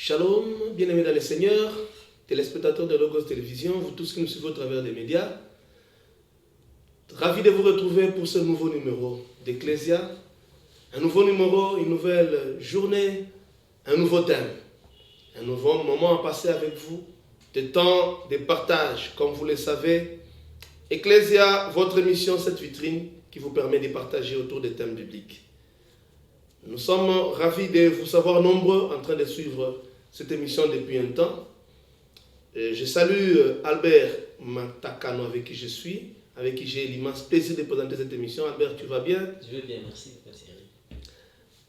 Shalom, bien-aimés dans le Seigneur, téléspectateurs de Logos Télévision, vous tous qui nous suivez au travers des médias. Ravi de vous retrouver pour ce nouveau numéro d'Ecclésia. Un nouveau numéro, une nouvelle journée, un nouveau thème. Un nouveau moment à passer avec vous, des temps de partage. Comme vous le savez, Ecclésia, votre émission, cette vitrine qui vous permet de partager autour des thèmes bibliques. Nous sommes ravis de vous savoir nombreux en train de suivre cette émission depuis un temps. Je salue Albert Matakano avec qui je suis, avec qui j'ai l'immense plaisir de présenter cette émission. Albert, tu vas bien? Je vais bien, merci.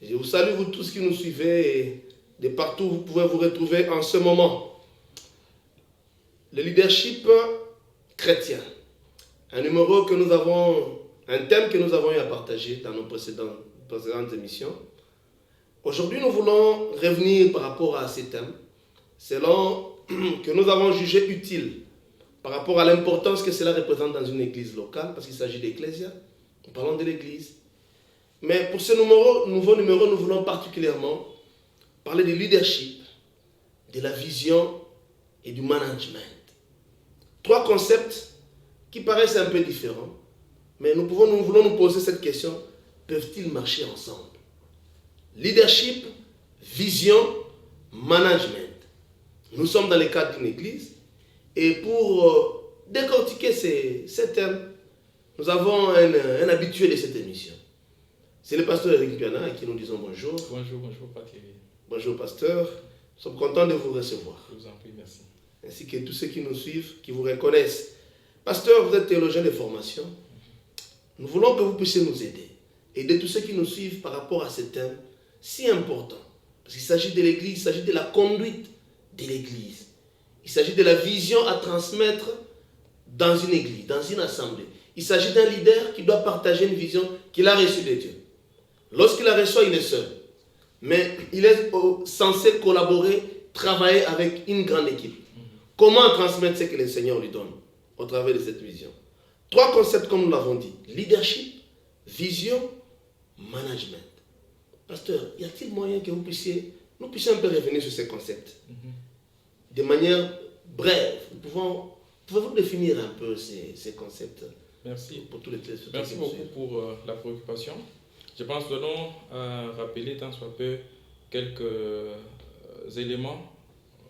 Je vous salue vous tous qui nous suivez et de partout vous pouvez vous retrouver en ce moment. Le leadership chrétien, un numéro que nous avons, un thème que nous avons eu à partager dans nos précédentes émissions. Aujourd'hui, nous voulons revenir par rapport à ces thèmes, selon que nous avons jugé utile par rapport à l'importance que cela représente dans une église locale, parce qu'il s'agit d'Ecclésia, nous parlons de l'église. Mais pour ce nouveau numéro, nous voulons particulièrement parler du leadership, de la vision et du management. Trois concepts qui paraissent un peu différents, mais nous voulons nous poser cette question, peuvent-ils marcher ensemble? Leadership, vision, management. Nous sommes dans le cadre d'une église et pour décortiquer ces thèmes, nous avons un habitué de cette émission. C'est le pasteur Eric Piana à qui nous disons bonjour. Bonjour, Patrick. Bonjour pasteur, nous sommes contents de vous recevoir. Je vous en prie, merci. Ainsi que tous ceux qui nous suivent, qui vous reconnaissent. Pasteur, vous êtes théologien de formation. Nous voulons que vous puissiez nous aider tous ceux qui nous suivent par rapport à ce thème si important. Parce qu'il s'agit de l'église, il s'agit de la conduite de l'église. Il s'agit de la vision à transmettre dans une église, dans une assemblée. Il s'agit d'un leader qui doit partager une vision qu'il a reçue de Dieu. Lorsqu'il la reçoit, il est seul. Mais il est censé collaborer, travailler avec une grande équipe. Comment transmettre ce que le Seigneur lui donne au travers de cette vision? Trois concepts comme nous l'avons dit. Leadership, vision, management. Pasteur, y a-t-il moyen que nous puissions un peu revenir sur ces concepts? De manière brève, pouvez-vous définir un peu ces concepts? Merci. Pour tous les téléspectateurs. Merci beaucoup pour la préoccupation. Je pense que nous allons rappeler tant soit peu quelques éléments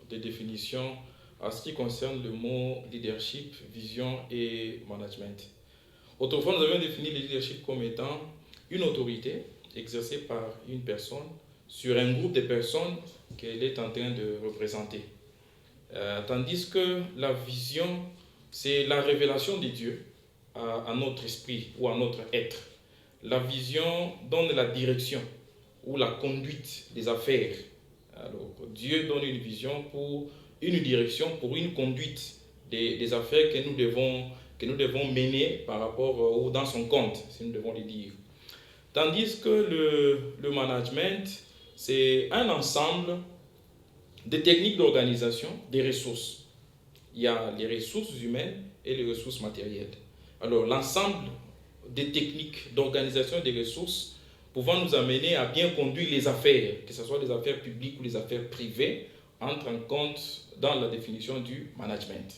de définition en ce qui concerne le mot leadership, vision et management. Autrefois, nous avions défini le leadership comme étant une autorité exercée par une personne sur un groupe de personnes qu'elle est en train de représenter. Tandis que la vision, c'est la révélation de Dieu à notre esprit ou à notre être. La vision donne la direction ou la conduite des affaires. Alors, Dieu donne une vision pour une direction, pour une conduite des affaires que nous devons mener par rapport ou dans son compte, si nous devons le dire. Tandis que le management, c'est un ensemble de techniques d'organisation des ressources. Il y a les ressources humaines et les ressources matérielles. Alors, l'ensemble des techniques d'organisation des ressources pouvant nous amener à bien conduire les affaires, que ce soit les affaires publiques ou les affaires privées, entrent en compte dans la définition du management.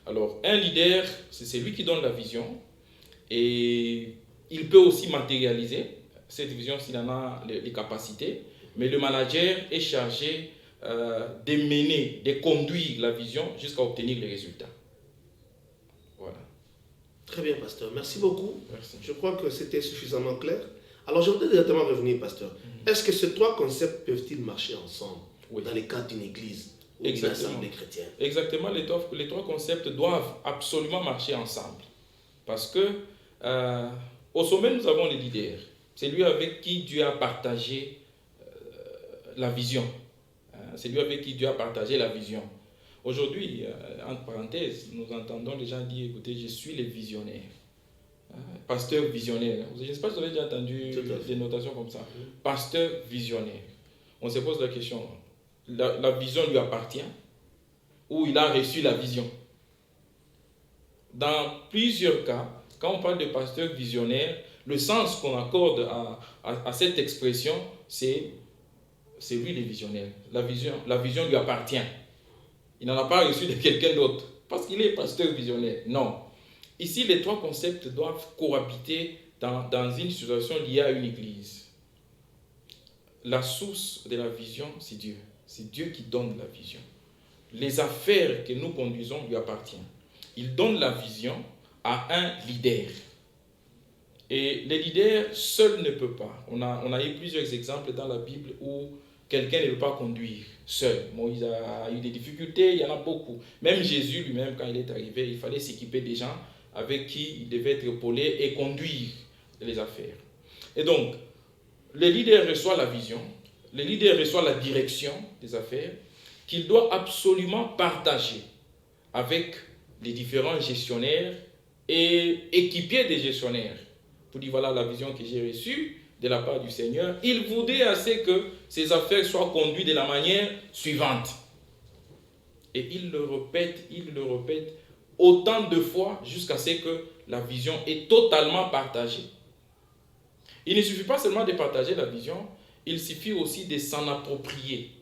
Alors, un leader, c'est celui qui donne la vision et il peut aussi matérialiser cette vision s'il en a les capacités, mais le manager est chargé de mener, de conduire la vision jusqu'à obtenir les résultats. Voilà. Très bien, pasteur. Merci beaucoup. Merci. Je crois que c'était suffisamment clair. Alors, je voudrais directement revenir, pasteur. Est-ce que ces trois concepts peuvent-ils marcher ensemble dans le cadre d'une église ou d'une assemblée chrétienne? Exactement, les trois concepts doivent absolument marcher ensemble. Parce que au sommet, nous avons le leader. C'est lui avec qui Dieu a partagé la vision. C'est lui avec qui Dieu a partagé la vision. Aujourd'hui, entre parenthèses, nous entendons les gens dire, écoutez, je suis le visionnaire. Pasteur visionnaire. Je ne sais pas si vous avez déjà entendu des notations comme ça. Pasteur visionnaire. On se pose la question, la vision lui appartient ou il a reçu la vision? Dans plusieurs cas, quand on parle de pasteur visionnaire, le sens qu'on accorde à cette expression, c'est c'est lui le visionnaire. La vision lui appartient. Il n'en a pas reçu de quelqu'un d'autre parce qu'il est pasteur visionnaire. Non. Ici, les trois concepts doivent cohabiter dans une situation liée à une église. La source de la vision, c'est Dieu. C'est Dieu qui donne la vision. Les affaires que nous conduisons lui appartiennent. Il donne la vision à un leader. Et les leaders seuls ne peuvent pas. On a eu plusieurs exemples dans la Bible où quelqu'un ne peut pas conduire seul. Moïse a eu des difficultés, il y en a beaucoup. Même Jésus lui-même, quand il est arrivé, il fallait s'équiper des gens avec qui il devait être épaulé et conduire les affaires. Et donc, le leader reçoit la vision, le leader reçoit la direction des affaires qu'il doit absolument partager avec les différents gestionnaires et équipiers des gestionnaires. Pour dire, voilà la vision que j'ai reçue de la part du Seigneur. Il voudrait assez que ces affaires soient conduites de la manière suivante. Et il le répète autant de fois jusqu'à ce que la vision est totalement partagée. Il ne suffit pas seulement de partager la vision, il suffit aussi de s'en approprier.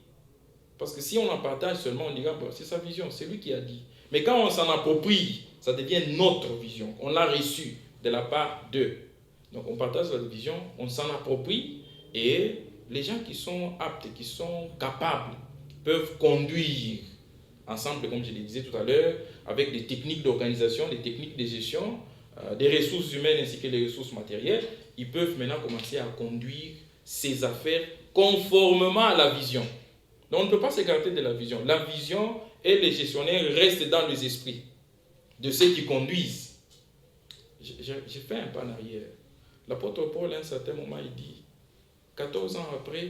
Parce que si on en partage seulement, on dira, bon, c'est sa vision, c'est lui qui a dit. Mais quand on s'en approprie, ça devient notre vision. On l'a reçue de la part d'eux. Donc on partage la vision, on s'en approprie et les gens qui sont aptes, qui sont capables, peuvent conduire ensemble, comme je le disais tout à l'heure, avec des techniques d'organisation, des techniques de gestion, des ressources humaines ainsi que des ressources matérielles. Ils peuvent maintenant commencer à conduire ces affaires conformément à la vision. Donc on ne peut pas s'écarter de la vision. La vision et les gestionnaires restent dans les esprits de ceux qui conduisent. J'ai fait un pas en arrière. L'apôtre Paul, à un certain moment, il dit, 14 ans après,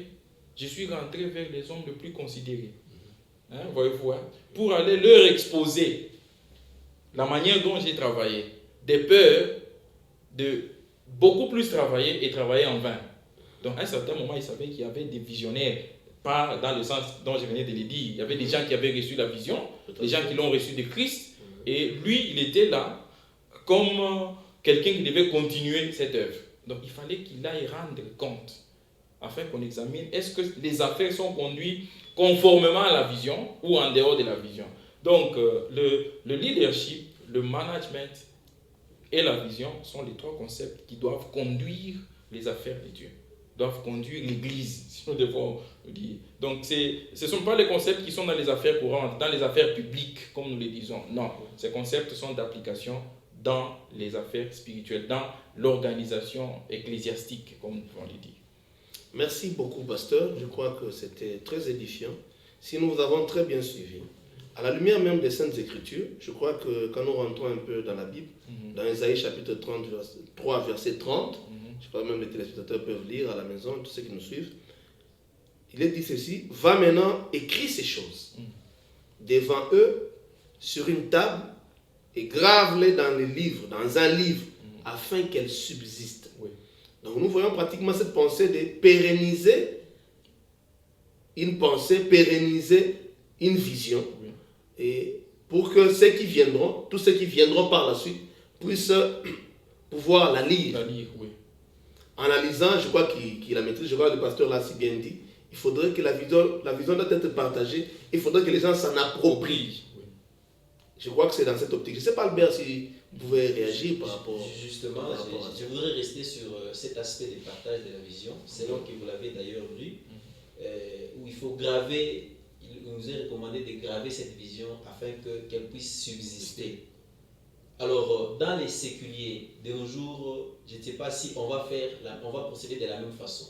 je suis rentré vers les hommes les plus considérés. Voyez-vous, pour aller leur exposer la manière dont j'ai travaillé, des peurs de beaucoup plus travailler et travailler en vain. Donc à un certain moment, il savait qu'il y avait des visionnaires, pas dans le sens dont je venais de le dire. Il y avait des gens qui avaient reçu la vision, des gens qui l'ont reçu de Christ, et lui, il était là comme quelqu'un qui devait continuer cette œuvre. Donc il fallait qu'il aille rendre compte, afin qu'on examine, est-ce que les affaires sont conduites conformément à la vision ou en dehors de la vision. Donc le leadership, le management et la vision sont les trois concepts qui doivent conduire les affaires de Dieu, doivent conduire l'Église, si nous devons le dire. Donc ce ne sont pas les concepts qui sont dans les affaires courantes, dans les affaires publiques, comme nous le disons. Non, ces concepts sont d'application dans les affaires spirituelles, dans l'organisation ecclésiastique, comme nous pouvons le dire. Merci beaucoup, pasteur. Je crois que c'était très édifiant. Si nous vous avons très bien suivi, à la lumière même des Saintes Écritures, je crois que quand nous rentrons un peu dans la Bible, dans Ésaïe chapitre 3, verset 30, je crois que même les téléspectateurs peuvent lire à la maison, tous ceux qui nous suivent, il est dit ceci, va maintenant, écris ces choses devant eux sur une table et grave-les dans les livres, dans un livre, afin qu'elles subsistent. Oui. Donc nous voyons pratiquement cette pensée de pérenniser une pensée, pérenniser une vision. Oui. Et pour que ceux qui viendront, tous ceux qui viendront par la suite, puissent pouvoir la lire. La lire, oui. En la lisant, je crois qu'il la maîtrise, je crois que le pasteur l'a si bien dit, il faudrait que la vision doit être partagée, il faudrait que les gens s'en approprient. Oui. Je crois que c'est dans cette optique. Je ne sais pas, Albert, si vous pouvez réagir par rapport justement, par rapport à ça. Je voudrais rester sur cet aspect du partage de la vision, selon que vous l'avez d'ailleurs lu, où il faut graver, il nous est recommandé de graver cette vision afin qu'elle puisse subsister. Alors, dans les séculiers de nos jours, je ne sais pas si on va procéder de la même façon.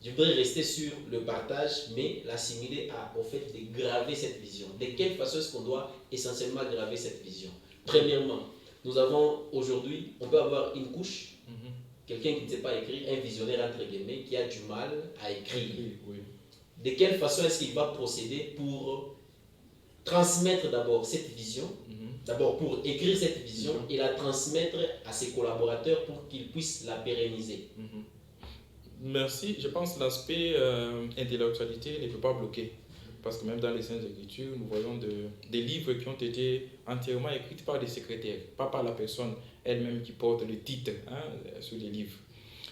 Je voudrais rester sur le partage, mais l'assimiler au fait de graver cette vision. De quelle façon est-ce qu'on doit essentiellement graver cette vision? Premièrement, nous avons aujourd'hui, on peut avoir une couche, quelqu'un qui ne sait pas écrire, un visionnaire entre guillemets, qui a du mal à écrire. Oui. De quelle façon est-ce qu'il va procéder pour transmettre d'abord cette vision, d'abord pour écrire cette vision et la transmettre à ses collaborateurs pour qu'ils puissent la pérenniser? Merci. Je pense que l'aspect intellectualité ne peut pas bloquer. Parce que même dans les Saintes Écritures, nous voyons des livres qui ont été entièrement écrits par des secrétaires, pas par la personne elle-même qui porte le titre sur les livres.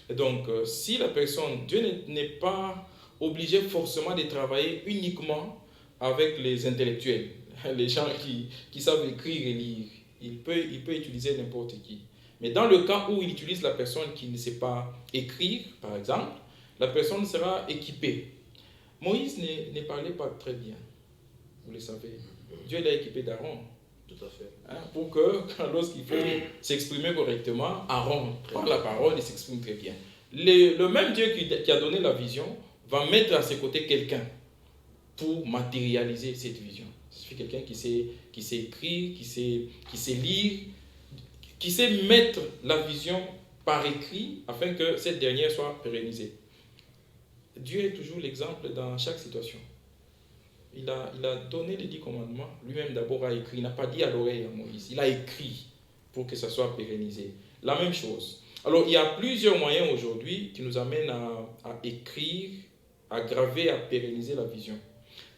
Et donc, si la personne, Dieu n'est pas obligé forcément de travailler uniquement avec les intellectuels, les gens qui savent écrire et lire. Il peut utiliser n'importe qui. Mais dans le cas où il utilise la personne qui ne sait pas écrire, par exemple, la personne sera équipée. Moïse ne parlait pas très bien, vous le savez. Dieu l'a équipé d'Aaron. Tout à fait. Pour que, lorsqu'il faut s'exprimer correctement, Aaron prend la parole et s'exprime très bien. Le même Dieu qui a donné la vision va mettre à ses côtés quelqu'un pour matérialiser cette vision. C'est quelqu'un qui sait écrire, qui sait lire, qui sait mettre la vision par écrit afin que cette dernière soit pérennisée. Dieu est toujours l'exemple dans chaque situation. Il a donné les 10 commandements, lui-même d'abord a écrit, il n'a pas dit à l'oreille à Moïse, il a écrit pour que ça soit pérennisé. La même chose. Alors il y a plusieurs moyens aujourd'hui qui nous amènent à écrire, à graver, à pérenniser la vision.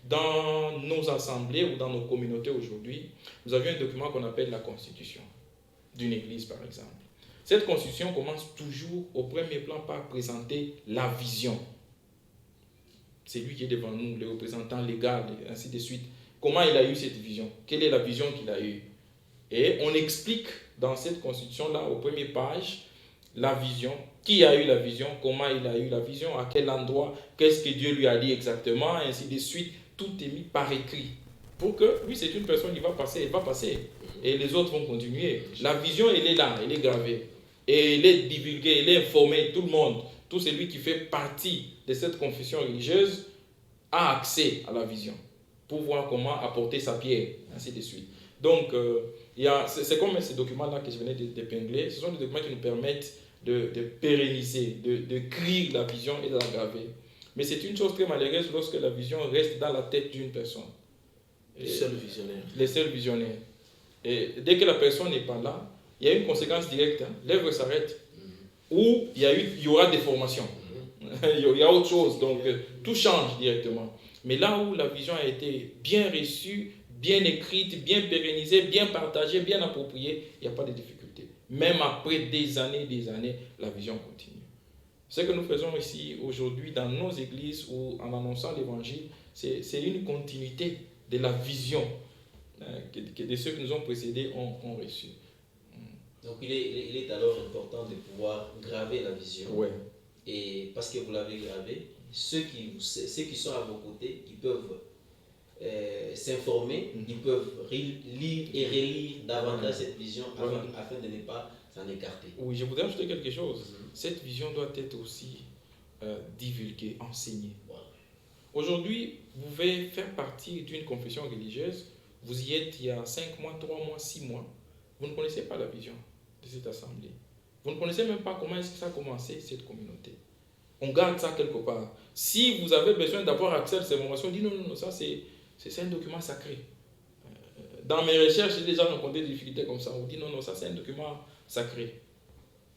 Dans nos assemblées ou dans nos communautés aujourd'hui, nous avions un document qu'on appelle la Constitution d'une église par exemple. Cette Constitution commence toujours au premier plan par présenter la vision. C'est lui qui est devant nous, le représentant légal, et ainsi de suite. Comment il a eu cette vision? Quelle est la vision qu'il a eue? Et on explique dans cette constitution-là, aux premières pages, la vision, qui a eu la vision, comment il a eu la vision, à quel endroit, qu'est-ce que Dieu lui a dit exactement, et ainsi de suite. Tout est mis par écrit. Pour que, lui, c'est une personne, il va passer. Et les autres vont continuer. La vision, elle est là, elle est gravée. Et elle est divulguée, elle est informée, tout le monde. Tout celui qui fait partie de cette confession religieuse a accès à la vision pour voir comment apporter sa pierre, ainsi de suite. Donc, c'est comme ces documents-là que je venais d'épingler. Ce sont des documents qui nous permettent de pérenniser, d'écrire la vision et de la graver. Mais c'est une chose très malheureuse lorsque la vision reste dans la tête d'une personne. Les seuls visionnaires. Les seuls visionnaires. Et dès que la personne n'est pas là, il y a une conséquence directe. L'œuvre s'arrête. Ou il y aura des formations. Il y a autre chose. Donc, tout change directement. Mais là où la vision a été bien reçue, bien écrite, bien pérennisée, bien partagée, bien appropriée, il n'y a pas de difficulté. Même après des années, la vision continue. Ce que nous faisons ici aujourd'hui dans nos églises ou en annonçant l'évangile, c'est une continuité de la vision que de ceux qui nous ont précédés ont reçu. Donc il est alors important de pouvoir graver la vision. Ouais. Et parce que vous l'avez gravé, ceux qui sont à vos côtés, ils peuvent s'informer, ils peuvent lire et relire davantage cette vision afin de ne pas s'en écarter. Oui, je voudrais ajouter quelque chose. Cette vision doit être aussi divulguée, enseignée. Voilà. Aujourd'hui, vous pouvez faire partie d'une confession religieuse, vous y êtes il y a 5 mois, 3 mois, 6 mois, vous ne connaissez pas la vision de cette assemblée. Vous ne connaissez même pas comment est-ce que ça a commencé, cette communauté. On garde ça quelque part. Si vous avez besoin d'avoir accès à ces informations, dites non, ça c'est un document sacré. Dans mes recherches, j'ai déjà rencontré des difficultés comme ça. On dit non, ça c'est un document sacré.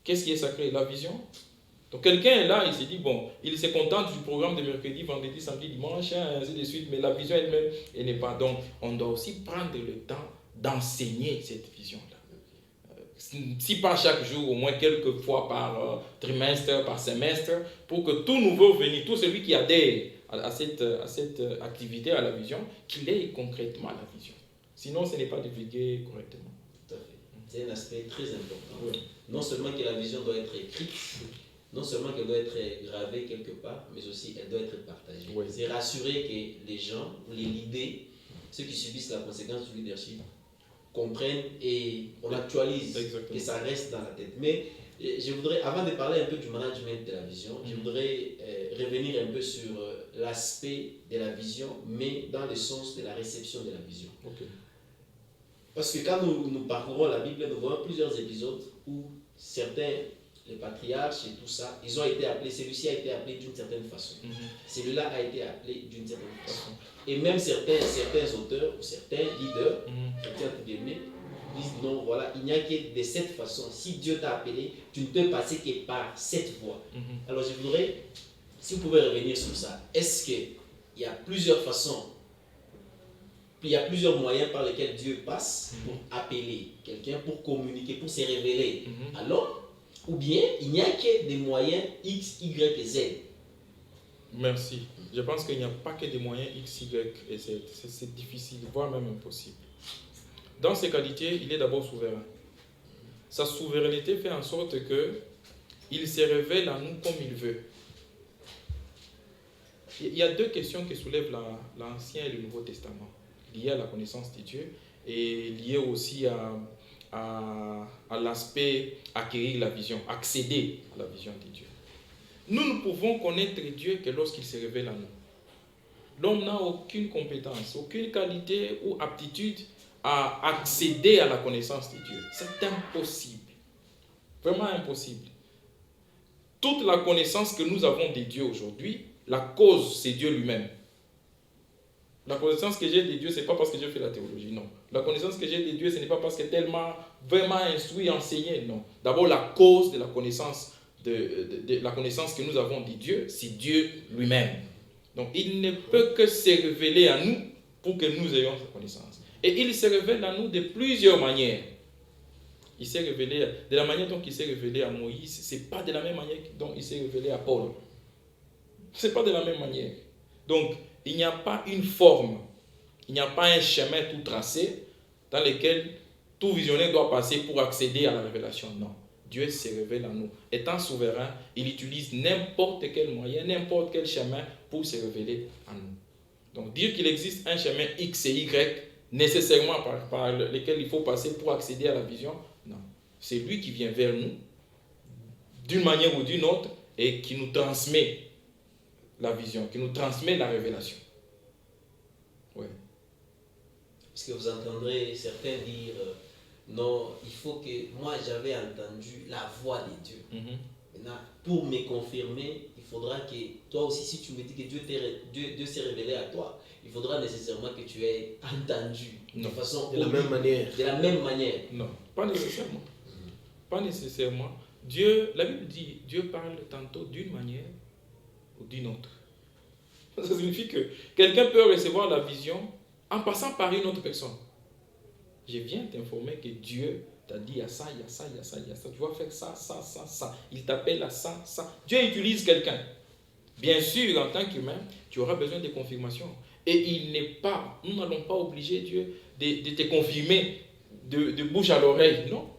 Qu'est-ce qui est sacré? La vision. Donc quelqu'un est là, il se dit, bon, il se contente du programme de mercredi, vendredi, samedi, dimanche, ainsi de suite, mais la vision elle-même, elle n'est pas. Donc on doit aussi prendre le temps d'enseigner cette vision-là. Si pas chaque jour, au moins quelques fois par trimestre, par semestre, pour que tout nouveau venu, tout celui qui adhère à cette activité, à la vision, qu'il ait concrètement la vision. Sinon, ce n'est pas divulgué correctement. Tout à fait. C'est un aspect très important. Oui. Non seulement que la vision doit être écrite, non seulement qu'elle doit être gravée quelque part, mais aussi elle doit être partagée. Oui. C'est rassurer que les gens, les leaders, ceux qui subissent la conséquence du leadership, comprennent et on actualise, que ça reste dans la tête. Mais je voudrais, avant de parler un peu du management de la vision, je voudrais revenir un peu sur l'aspect de la vision, mais dans le sens de la réception de la vision. Okay. Parce que quand nous parcourons la Bible, nous voyons plusieurs épisodes où certains, les patriarches et tout ça, ils ont été appelés, celui-ci a été appelé d'une certaine façon. Celui-là a été appelé d'une certaine façon. Et même certains auteurs ou certains leaders, disent non, voilà, il n'y a que de cette façon. Si Dieu t'a appelé, tu ne peux passer que par cette voie. Alors je voudrais, si vous pouvez revenir sur ça, est-ce qu'il y a plusieurs façons, il y a plusieurs moyens par lesquels Dieu passe pour appeler quelqu'un, pour communiquer, pour se révéler à l'homme, ou bien il n'y a que des moyens X, Y et Z? Merci. Je pense qu'il n'y a pas que des moyens X, Y et Z. C'est difficile, voire même impossible. Dans ses qualités, il est d'abord souverain. Sa souveraineté fait en sorte qu'il se révèle à nous comme il veut. Il y a deux questions qui soulèvent l'Ancien et le Nouveau Testament, liées à la connaissance de Dieu et liées aussi à l'aspect acquérir la vision, accéder à la vision de Dieu. Nous ne pouvons connaître Dieu que lorsqu'il se révèle à nous. L'homme n'a aucune compétence, aucune qualité ou aptitude à accéder à la connaissance de Dieu. C'est impossible. Vraiment impossible. Toute la connaissance que nous avons de Dieu aujourd'hui, la cause, c'est Dieu lui-même. La connaissance que j'ai de Dieu, ce n'est pas parce que j'ai fait la théologie, non. La connaissance que j'ai de Dieu, ce n'est pas parce que tellement vraiment instruit, enseigné, non. D'abord, la cause de la connaissance, de la connaissance que nous avons de Dieu, c'est Dieu lui-même. Donc, il ne peut que se révéler à nous pour que nous ayons sa connaissance. Et il se révèle à nous de plusieurs manières. Il s'est révélé, de la manière dont il s'est révélé à Moïse, ce n'est pas de la même manière dont il s'est révélé à Paul. Ce n'est pas de la même manière. Donc, il n'y a pas une forme, il n'y a pas un chemin tout tracé dans lequel tout visionnaire doit passer pour accéder à la révélation. Non. Dieu se révèle à nous. Étant souverain, il utilise n'importe quel moyen, n'importe quel chemin pour se révéler à nous. Donc, dire qu'il existe un chemin X et Y, nécessairement par lequel il faut passer pour accéder à la vision, non. C'est lui qui vient vers nous, d'une manière ou d'une autre, et qui nous transmet la vision, qui nous transmet la révélation. Oui. Parce que vous entendrez certains dire, non, il faut que... Moi, j'avais entendu la voix de Dieu. Maintenant, pour me confirmer, il faudra que toi aussi, si tu me dis que Dieu s'est révélé à toi, il faudra nécessairement que tu aies entendu de façon... De la même manière. De la même manière. Non, pas nécessairement. Pas nécessairement. Dieu, la Bible dit, Dieu parle tantôt d'une manière ou d'une autre. Ça signifie que quelqu'un peut recevoir la vision en passant par une autre personne. Je viens t'informer que Dieu t'a dit il y a ça, il y a ça, il y a ça, il y a ça. Tu vas faire ça, ça, ça, ça. Il t'appelle à ça, ça. Dieu utilise quelqu'un. Bien sûr, en tant qu'humain, tu auras besoin de confirmation. Et nous n'allons pas obliger Dieu de te confirmer de bouche à l'oreille. Non.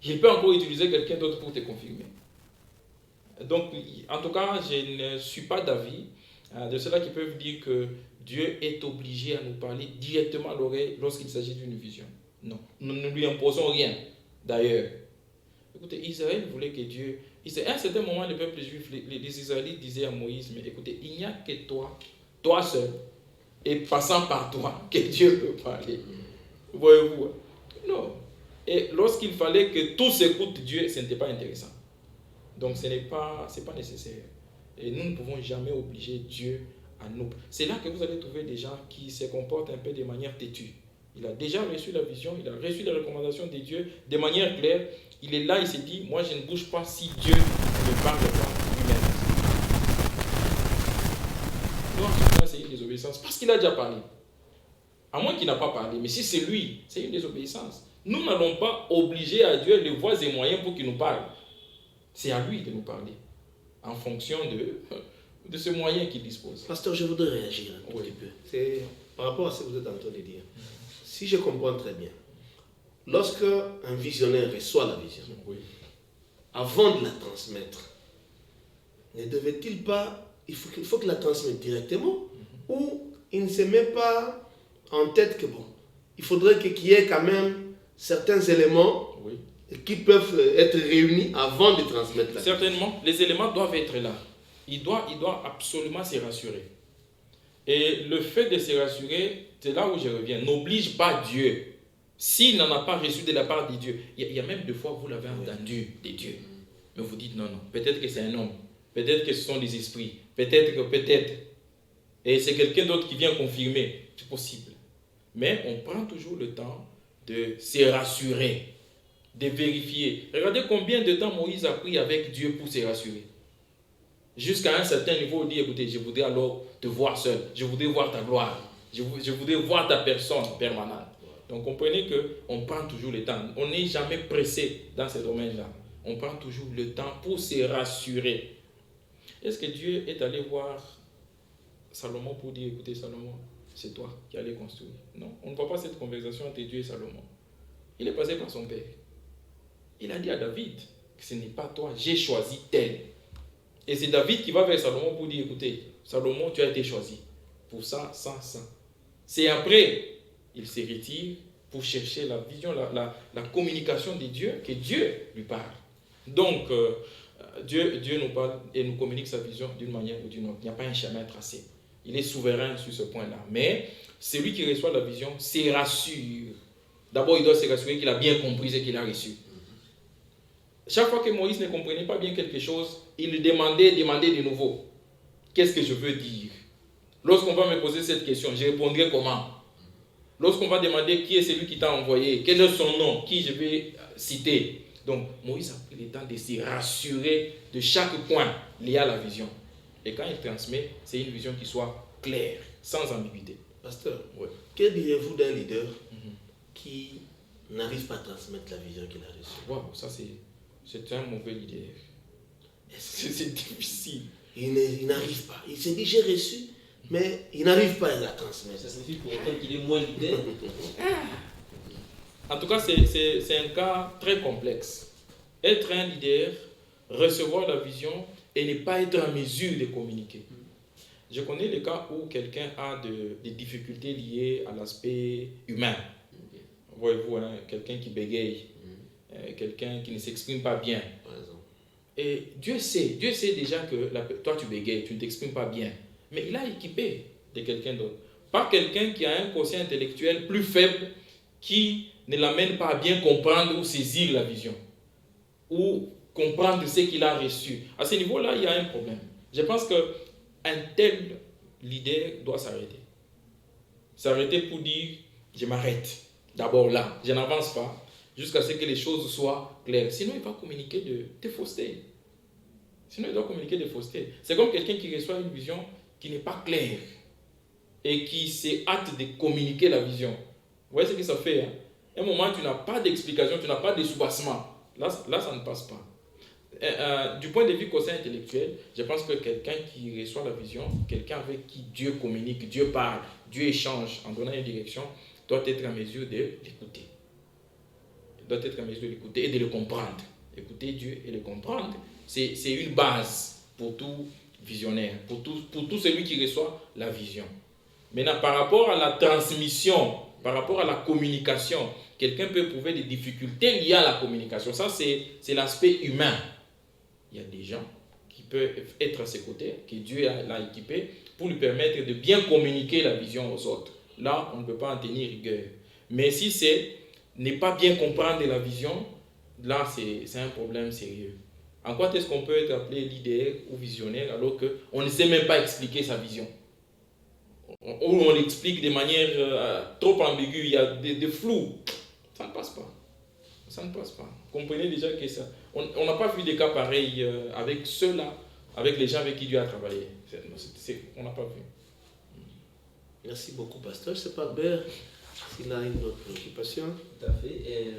Il peut encore utiliser quelqu'un d'autre pour te confirmer. Donc, en tout cas, je ne suis pas d'avis de ceux-là qui peuvent dire que Dieu est obligé à nous parler directement à l'oreille lorsqu'il s'agit d'une vision. Non, nous ne lui imposons rien. D'ailleurs, écoutez, Israël voulait que Dieu... À un certain moment, le peuple juif, les Israélites disaient à Moïse, mais écoutez, il n'y a que toi seul, et passant par toi, que Dieu peut parler. Voyez-vous? Non. Et lorsqu'il fallait que tous écoutent Dieu, ce n'était pas intéressant. Donc, ce n'est pas nécessaire. Et nous ne pouvons jamais obliger Dieu à nous. C'est là que vous allez trouver des gens qui se comportent un peu de manière têtue. Il a déjà reçu la vision, il a reçu la recommandation de Dieu de manière claire. Il est là, il se dit, moi je ne bouge pas si Dieu ne parle pas lui-même. Donc, c'est une désobéissance parce qu'il a déjà parlé. À moins qu'il n'a pas parlé, mais si c'est lui, c'est une désobéissance. Nous n'allons pas obliger à Dieu les voies et moyens pour qu'il nous parle. C'est à lui de nous parler, en fonction de ce moyen qu'il dispose. Pasteur, je voudrais réagir un petit peu. C'est par rapport à ce que vous êtes en train de dire. Si je comprends très bien, lorsque un visionnaire reçoit la vision, avant de la transmettre, ne devait-il pas, il faut qu'il la transmette directement, ou il ne se met pas en tête que bon, il faudrait qu'il y ait quand même certains éléments qui peuvent être réunis avant de transmettre la vision. Certainement, les éléments doivent être là. Il doit absolument se rassurer. Et le fait de se rassurer, c'est là où je reviens. N'oblige pas Dieu. S'il n'en a pas reçu de la part de Dieu, il y a même des fois où vous l'avez entendu de Dieu. Mais vous dites non, peut-être que c'est un homme. Peut-être que ce sont des esprits. Peut-être. Et c'est quelqu'un d'autre qui vient confirmer. C'est possible. Mais on prend toujours le temps de se rassurer, de vérifier. Regardez combien de temps Moïse a pris avec Dieu pour se rassurer. Jusqu'à un certain niveau, il dit, écoutez, je voudrais alors te voir seul. Je voudrais voir ta gloire. Je voudrais voir ta personne permanente. Donc comprenez qu'on prend toujours le temps. On n'est jamais pressé dans ce domaine-là. On prend toujours le temps pour se rassurer. Est-ce que Dieu est allé voir Salomon pour dire, écoutez Salomon, c'est toi qui allais construire. Non, on ne voit pas cette conversation entre Dieu et Salomon. Il est passé par son père. Il a dit à David que ce n'est pas toi, j'ai choisi tel. Et c'est David qui va vers Salomon pour dire, écoutez, Salomon, tu as été choisi pour ça, ça, ça. C'est après, il se retire pour chercher la vision, la communication de Dieu, que Dieu lui parle. Donc, Dieu nous parle et nous communique sa vision d'une manière ou d'une autre. Il n'y a pas un chemin tracé. Il est souverain sur ce point-là. Mais celui qui reçoit la vision se rassure. D'abord, il doit se rassurer qu'il a bien compris ce qu'il a reçu. Chaque fois que Moïse ne comprenait pas bien quelque chose, il lui demandait de nouveau. Qu'est-ce que je veux dire? Lorsqu'on va me poser cette question, je répondrai comment? Lorsqu'on va demander qui est celui qui t'a envoyé, quel est son nom, qui je vais citer. Donc, Moïse a pris le temps de se rassurer de chaque point lié à la vision. Et quand il transmet, c'est une vision qui soit claire, sans ambiguïté. Pasteur, Ouais. que direz-vous d'un leader qui n'arrive pas à transmettre la vision qu'il a reçue? Wow, ça c'est un mauvais leader. C'est difficile. Il n'arrive pas. Il s'est dit j'ai reçu, mais il n'arrive pas à la transmettre. Ça signifie pour autant qu'il est moins leader. En tout cas, c'est un cas très complexe. Être un leader, recevoir la vision et ne pas être en mesure de communiquer. Je connais le cas où quelqu'un a des difficultés liées à l'aspect humain. Voyez-vous, hein, quelqu'un qui bégaye, quelqu'un qui ne s'exprime pas bien. Par exemple. Et Dieu sait déjà que toi tu bégayes, tu ne t'exprimes pas bien. Mais il a équipé de quelqu'un d'autre. Pas quelqu'un qui a un quotient intellectuel plus faible qui ne l'amène pas à bien comprendre ou saisir la vision. Ou comprendre ce qu'il a reçu. À ce niveau-là, il y a un problème. Je pense qu'un tel leader doit s'arrêter. S'arrêter pour dire, je m'arrête. D'abord là, je n'avance pas jusqu'à ce que les choses soient claires. Sinon, il va communiquer de fausseté. Sinon, il doit communiquer de fausseté. C'est comme quelqu'un qui reçoit une vision qui n'est pas claire et qui s'est hâte de communiquer la vision. Vous voyez ce que ça fait, hein? À un moment, tu n'as pas d'explication, tu n'as pas de soubassement. Là, ça ne passe pas. Du point de vue quotient intellectuel, je pense que quelqu'un qui reçoit la vision, quelqu'un avec qui Dieu communique, Dieu parle, Dieu échange en donnant une direction, doit être en mesure de l'écouter. Il doit être en mesure de l'écouter et de le comprendre. Écouter Dieu et le comprendre, c'est une base pour tout visionnaire, pour tout celui qui reçoit la vision. Maintenant, par rapport à la transmission, par rapport à la communication, quelqu'un peut éprouver des difficultés liées à la communication. Ça, c'est l'aspect humain. Il y a des gens qui peuvent être à ses côtés, que Dieu l'a équipé, pour lui permettre de bien communiquer la vision aux autres. Là, on ne peut pas en tenir rigueur. Mais si c'est ne pas bien comprendre la vision, là, c'est un problème sérieux. En quoi est-ce qu'on peut être appelé leader ou visionnaire alors qu'on ne sait même pas expliquer sa vision? Ou on l'explique de manière trop ambiguë, il y a des flous. Ça ne passe pas. Ça ne passe pas. Comprenez déjà que ça... On n'a pas vu des cas pareils avec ceux-là, avec les gens avec qui Dieu a travaillé. On n'a pas vu. Merci beaucoup, pasteur. Je ne sais pas, Bert, s'il a une autre préoccupation. Tout à fait.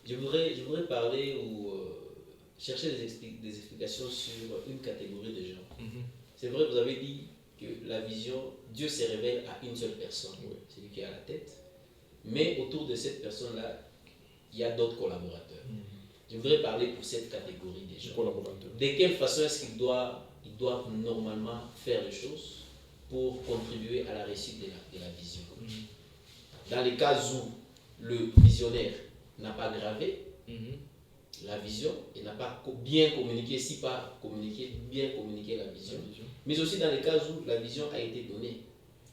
Je voudrais parler ou chercher des explications sur une catégorie de gens. C'est vrai, vous avez dit que la vision, Dieu se révèle à une seule personne, c'est lui qui est à la tête. Mais autour de cette personne-là, il y a d'autres collaborateurs. Je voudrais parler pour cette catégorie des gens. De quelle façon est-ce qu'ils doivent normalement faire les choses pour contribuer à la réussite de la vision? Dans les cas où le visionnaire n'a pas gravé la vision et n'a pas bien communiqué, si pas bien communiqué la vision, mais aussi dans les cas où la vision a été donnée.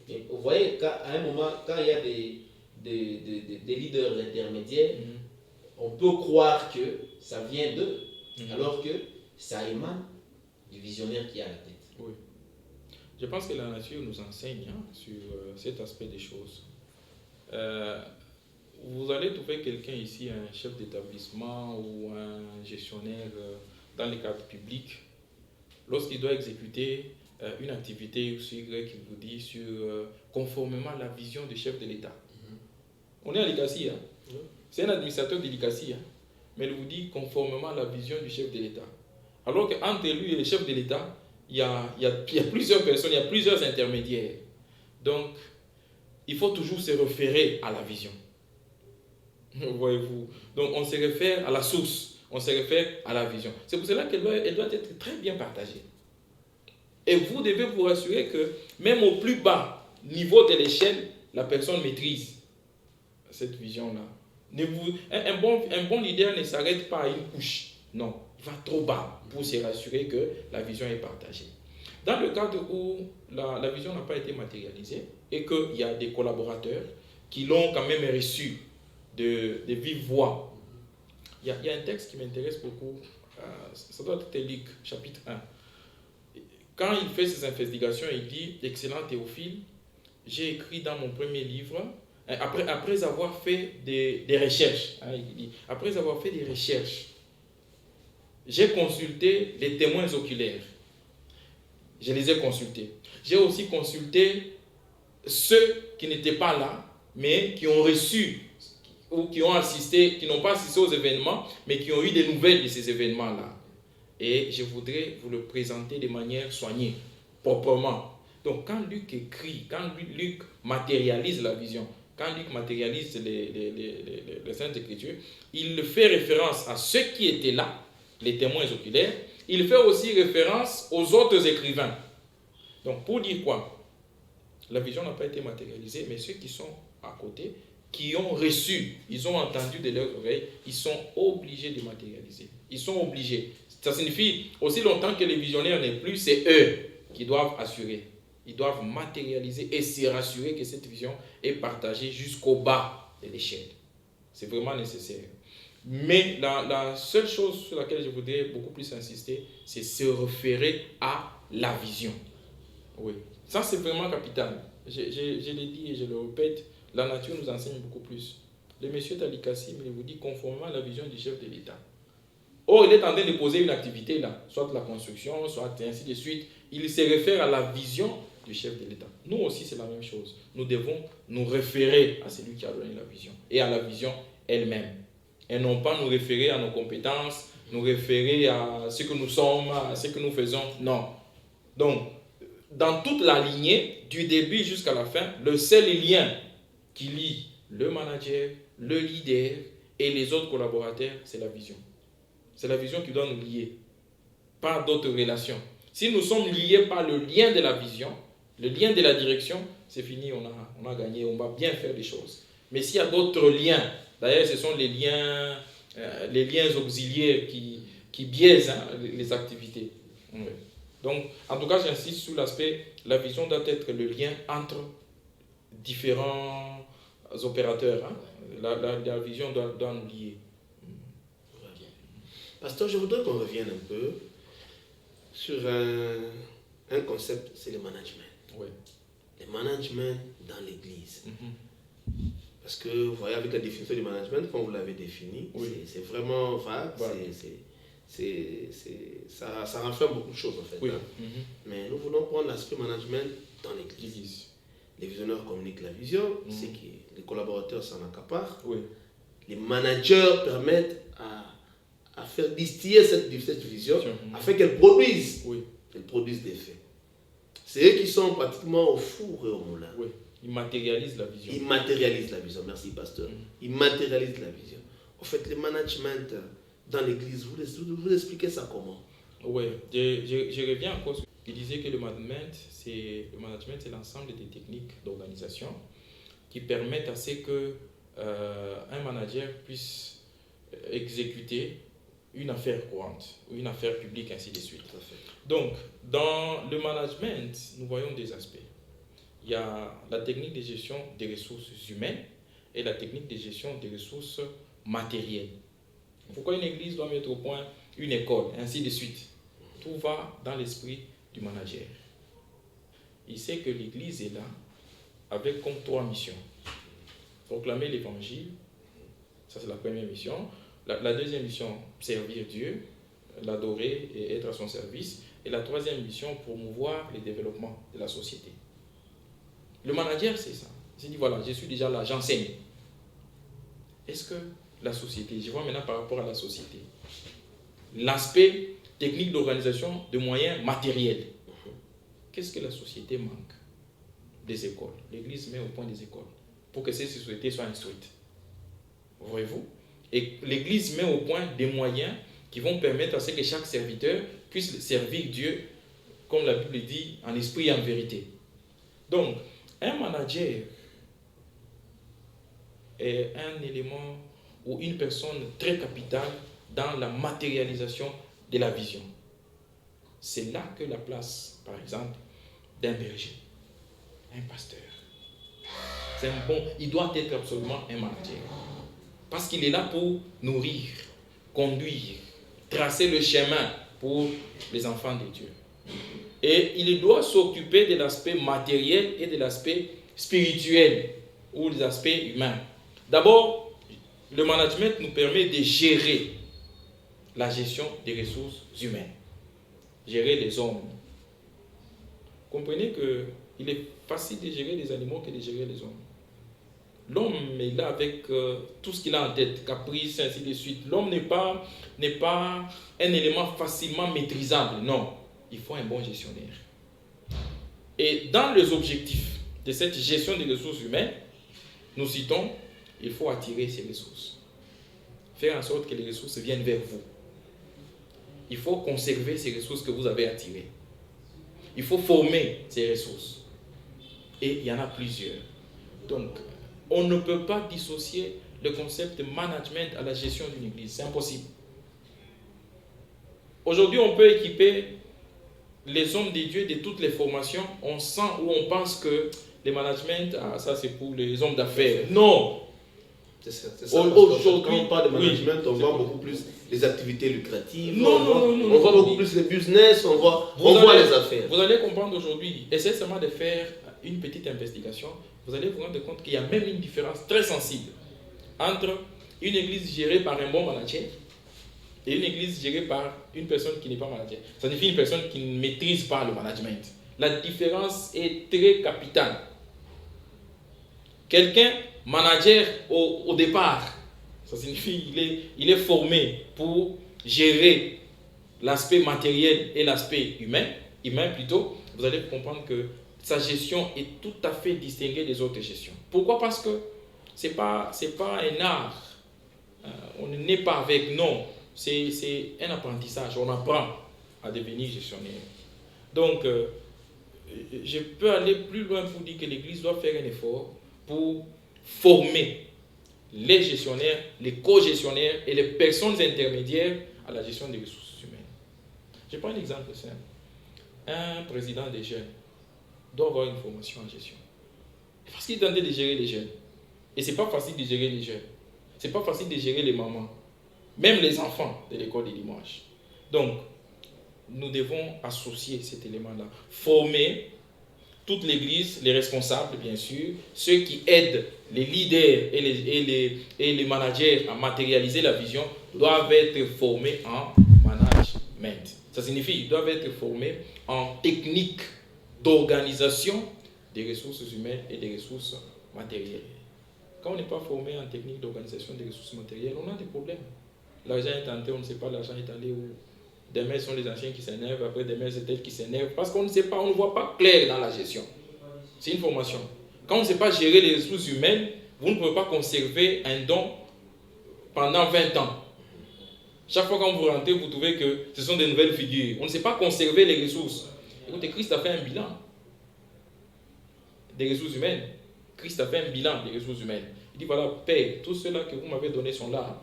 Et vous voyez qu'à un moment, quand il y a des leaders intermédiaires, on peut croire que ça vient d'eux, alors que ça émane du visionnaire qui est à la tête. Oui. Je pense que la nature nous enseigne sur cet aspect des choses. Vous allez trouver quelqu'un ici, un chef d'établissement ou un gestionnaire dans le cadre public, lorsqu'il doit exécuter une activité aussi qu'il vous dit sur conformément à la vision du chef de l'État. On est à l'ICACI, c'est un administrateur de l'ICACI, mais il vous dit conformément à la vision du chef de l'État. Alors qu'entre lui et le chef de l'État, il y a plusieurs personnes, il y a plusieurs intermédiaires. Donc, il faut toujours se référer à la vision. Voyez-vous. Donc, on se réfère à la source, on se réfère à la vision. C'est pour cela qu'elle doit être très bien partagée. Et vous devez vous rassurer que même au plus bas niveau de l'échelle, la personne maîtrise cette vision-là. Un bon leader ne s'arrête pas à une couche. Non, il va trop bas pour se rassurer que la vision est partagée. Dans le cadre où la vision n'a pas été matérialisée et qu'il y a des collaborateurs qui l'ont quand même reçu de vive voix, il y a un texte qui m'intéresse beaucoup. Ça doit être Luc, chapitre 1. Quand il fait ses investigations, il dit « Excellent Théophile, j'ai écrit dans mon premier livre, après avoir fait des recherches, il dit, après avoir fait des recherches, j'ai consulté les témoins oculaires. Je les ai consultés. J'ai aussi consulté ceux qui n'étaient pas là, mais qui ont reçu ou qui ont assisté, qui n'ont pas assisté aux événements, mais qui ont eu des nouvelles de ces événements-là. Et je voudrais vous le présenter de manière soignée, proprement. Donc, quand Luc écrit, quand Luc matérialise la vision, quand Luc matérialise les Saintes Écritures, il fait référence à ceux qui étaient là, les témoins oculaires. Il fait aussi référence aux autres écrivains. Donc, pour dire quoi? La vision n'a pas été matérialisée, mais ceux qui sont à côté, qui ont reçu, ils ont entendu de leurs oreilles, ils sont obligés de matérialiser. Ils sont obligés. Ça signifie, aussi longtemps que les visionnaires n'est plus, c'est eux qui doivent assurer. Ils doivent matérialiser et se rassurer que cette vision est partagée jusqu'au bas de l'échelle. C'est vraiment nécessaire. Mais la seule chose sur laquelle je voudrais beaucoup plus insister, c'est se référer à la vision. Oui, ça c'est vraiment capital. Je l'ai dit et je le répète, la nature nous enseigne beaucoup plus. Le monsieur Talikassim, il vous dit conformément à la vision du chef de l'État. Or, il est en train de poser une activité là, soit la construction, soit ainsi de suite. Il se réfère à la vision du chef de l'État. Nous aussi, c'est la même chose. Nous devons nous référer à celui qui a donné la vision et à la vision elle-même. Et non pas nous référer à nos compétences, nous référer à ce que nous sommes, à ce que nous faisons. Non. Donc, dans toute la lignée, du début jusqu'à la fin, le seul lien qui lie le manager, le leader et les autres collaborateurs, c'est la vision. C'est la vision qui doit nous lier, pas d'autres relations. Si nous sommes liés par le lien de la vision, le lien de la direction, c'est fini, on a gagné, on va bien faire les choses. Mais s'il y a d'autres liens, d'ailleurs ce sont les liens auxiliaires qui biaisent les activités. Oui. Donc, en tout cas, j'insiste sur l'aspect, la vision doit être le lien entre différents opérateurs. La vision doit nous lier. Pasteur, je voudrais qu'on revienne un peu sur un concept, c'est le management. Oui. Le management dans l'Église. Parce que, vous voyez, avec la définition du management, comme vous l'avez défini, oui, c'est vraiment vague, voilà. Ça renferme beaucoup de choses en fait. Oui. Mais nous voulons prendre l'aspect management dans l'Église. Les visionnaires communiquent la vision, c'est que les collaborateurs s'en accaparent. Oui. Les managers permettent à faire distiller cette vision afin qu'elle produise, des faits. C'est eux qui sont pratiquement au four et au moulin. Oui. Ils matérialisent la vision. Ils matérialisent la vision, merci pasteur. Ils matérialisent la vision. En fait, le management dans l'église, vous expliquez ça comment? Oui, je reviens encore sur ce qui disait que le management, c'est l'ensemble des techniques d'organisation qui permettent à ce que un manager puisse exécuter une affaire courante, ou une affaire publique, ainsi de suite. Donc, dans le management, nous voyons des aspects. Il y a la technique de gestion des ressources humaines et la technique de gestion des ressources matérielles. Pourquoi une église doit mettre au point une école, ainsi de suite. Tout va dans l'esprit du manager. Il sait que l'église est là avec comme 3 missions. Proclamer l'évangile, ça c'est la première mission. La deuxième mission, servir Dieu, l'adorer et être à son service. Et la troisième mission, promouvoir le développement de la société. Le manager, c'est ça. Il s'est dit, voilà, je suis déjà là, j'enseigne. Est-ce que la société, je vois maintenant par rapport à la société, l'aspect technique d'organisation de moyens matériels, qu'est-ce que la société manque? Des écoles. L'Église met au point des écoles pour que ces sociétés soient instruites. Voyez-vous? Et l'Église met au point des moyens qui vont permettre à ce que chaque serviteur puisse servir Dieu, comme la Bible dit, en esprit et en vérité. Donc, un manager est un élément ou une personne très capitale dans la matérialisation de la vision. C'est là que la place, par exemple, d'un berger, un pasteur. C'est un bon, il doit être absolument un manager. Parce qu'il est là pour nourrir, conduire, tracer le chemin pour les enfants de Dieu. Et il doit s'occuper de l'aspect matériel et de l'aspect spirituel ou des aspects humains. D'abord, le management nous permet de gérer la gestion des ressources humaines, gérer les hommes. Comprenez qu'il est facile de gérer les animaux que de gérer les hommes. L'homme est là avec tout ce qu'il a en tête, caprice, ainsi de suite. L'homme n'est pas un élément facilement maîtrisable. Non, il faut un bon gestionnaire. Et dans les objectifs de cette gestion des ressources humaines, nous citons, il faut attirer ces ressources. Faire en sorte que les ressources viennent vers vous. Il faut conserver ces ressources que vous avez attirées. Il faut former ces ressources. Et il y en a plusieurs. Donc, on ne peut pas dissocier le concept de management à la gestion d'une église. C'est impossible. Aujourd'hui, on peut équiper les hommes de Dieu de toutes les formations. On sent ou on pense que le management, ça c'est pour les hommes d'affaires. Non! C'est ça. Aujourd'hui, quand on parle de management, on voit beaucoup plus les activités lucratives. On voit beaucoup plus les business, on voit les affaires. Vous allez comprendre aujourd'hui, essayez seulement de faire une petite investigation. Vous allez vous rendre compte qu'il y a même une différence très sensible entre une église gérée par un bon manager et une église gérée par une personne qui n'est pas manager. Ça signifie une personne qui ne maîtrise pas le management. La différence est très capitale. Quelqu'un, manager au départ, ça signifie qu'il est formé pour gérer l'aspect matériel et l'aspect humain plutôt. Vous allez comprendre que sa gestion est tout à fait distinguée des autres gestions. Pourquoi? Parce que ce n'est pas un art. On n'est pas avec, non. C'est un apprentissage. On apprend à devenir gestionnaire. Donc, je peux aller plus loin pour dire que l'Église doit faire un effort pour former les gestionnaires, les co-gestionnaires et les personnes intermédiaires à la gestion des ressources humaines. Je prends un exemple simple. Un président des jeunes doit avoir une formation en gestion. Parce qu'il est tenté de gérer les jeunes. Et ce n'est pas facile de gérer les jeunes. Ce n'est pas facile de gérer les mamans. Même les enfants de l'école du dimanche. Donc, nous devons associer cet élément-là. Former toute l'Église, les responsables, bien sûr, ceux qui aident les leaders et les managers à matérialiser la vision, doivent être formés en management. Ça signifie qu'ils doivent être formés en technique d'organisation des ressources humaines et des ressources matérielles. Quand on n'est pas formé en technique d'organisation des ressources matérielles, on a des problèmes. L'argent est tenté, on ne sait pas l'argent est allé où. Demain, ce sont les anciens qui s'énervent, après demain, c'est elles qui s'énervent, parce qu'on ne sait pas, on ne voit pas clair dans la gestion. C'est une formation. Quand on ne sait pas gérer les ressources humaines, vous ne pouvez pas conserver un don pendant 20 ans. Chaque fois quand vous rentrez, vous trouvez que ce sont de nouvelles figures. On ne sait pas conserver les ressources. Écoutez, Christ a fait un bilan des ressources humaines. Christ a fait un bilan des ressources humaines. Il dit, voilà, Père, tous ceux-là que vous m'avez donnés sont là.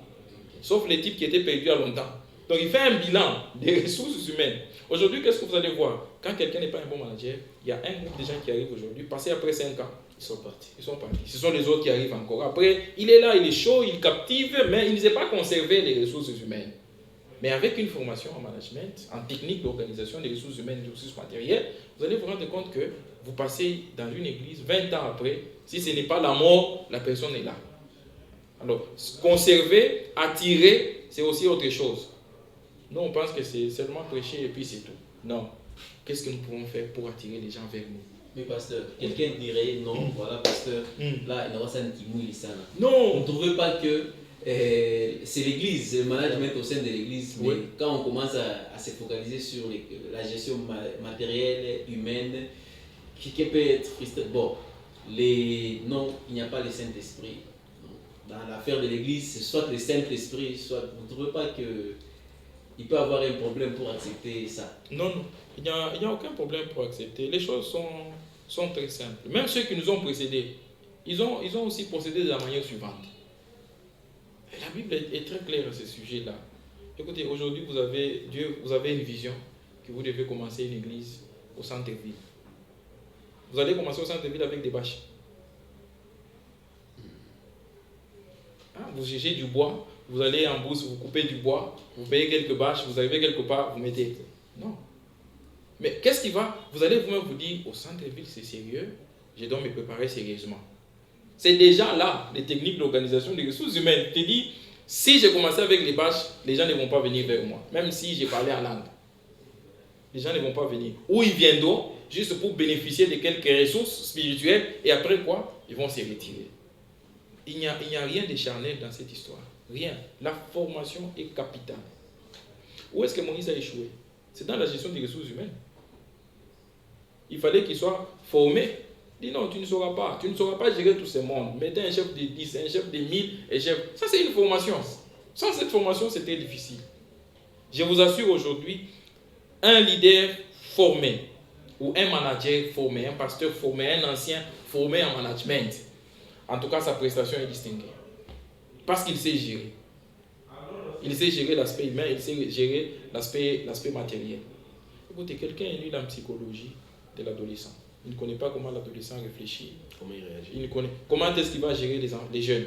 Sauf les types qui étaient perdus il y a longtemps. Donc il fait un bilan des ressources humaines. Aujourd'hui, qu'est-ce que vous allez voir? Quand quelqu'un n'est pas un bon manager, il y a un groupe de gens qui arrivent aujourd'hui, passé après 5 ans, ils sont partis. Ce sont les autres qui arrivent encore. Après, il est là, il est chaud, il captive, mais il ne sait pas conserver les ressources humaines. Mais avec une formation en management, en technique d'organisation des ressources humaines et des ressources matérielles, vous allez vous rendre compte que vous passez dans une église 20 ans après, si ce n'est pas la mort, la personne est là. Alors, conserver, attirer, c'est aussi autre chose. Nous, on pense que c'est seulement prêcher et puis c'est tout. Non. Qu'est-ce que nous pouvons faire pour attirer les gens vers nous? Mais pasteur, quelqu'un dirait non, voilà pasteur, là, il n'y aura pas ça qui mouille ça. Non. Vous ne trouvez pas que c'est l'église, le management au sein de l'église. Mais Oui. quand on commence à se focaliser sur la gestion matérielle, humaine, qui peut être frustrant. Bon, non, il n'y a pas le Saint-Esprit. Dans l'affaire de l'église, c'est soit le Saint-Esprit, soit vous ne trouvez pas qu'il peut avoir un problème pour accepter ça. Non, il n'y a aucun problème pour accepter. Les choses sont très simples. Même ceux qui nous ont précédés, ils ont aussi procédé de la manière suivante. Et la Bible est très claire à ce sujet-là. Écoutez, aujourd'hui, vous avez une vision que vous devez commencer une église au centre-ville. Vous allez commencer au centre-ville avec des bâches. Vous cherchez du bois, vous allez en brousse, vous coupez du bois, vous payez quelques bâches, vous arrivez quelque part, vous mettez. Non. Mais qu'est-ce qui va? Vous allez vous-même vous dire, au centre-ville, c'est sérieux, je dois me préparer sérieusement. C'est déjà là, les techniques d'organisation des ressources humaines. Je te dis, si j'ai commencé avec les bâches, les gens ne vont pas venir vers moi, même si j'ai parlé en langue. Les gens ne vont pas venir. Ou ils viendront juste pour bénéficier de quelques ressources spirituelles, et après quoi? Ils vont se retirer. Il n'y a rien de charnel dans cette histoire. Rien. La formation est capitale. Où est-ce que Moïse a échoué? C'est dans la gestion des ressources humaines. Il fallait qu'il soit formé. Il dit non, tu ne sauras pas gérer tous ces mondes. Mettez un chef de 10, un chef de 1000, un chef. Ça, c'est une formation. Sans cette formation, c'était difficile. Je vous assure aujourd'hui, un leader formé, ou un manager formé, un pasteur formé, un ancien formé en management, en tout cas, sa prestation est distinguée. Parce qu'il sait gérer. Il sait gérer l'aspect humain, il sait gérer l'aspect matériel. Écoutez, quelqu'un est nul en psychologie de l'adolescent. Il ne connaît pas comment l'adolescent réfléchit. Comment il réagit? Il ne connaît. Comment est-ce qu'il va gérer les jeunes?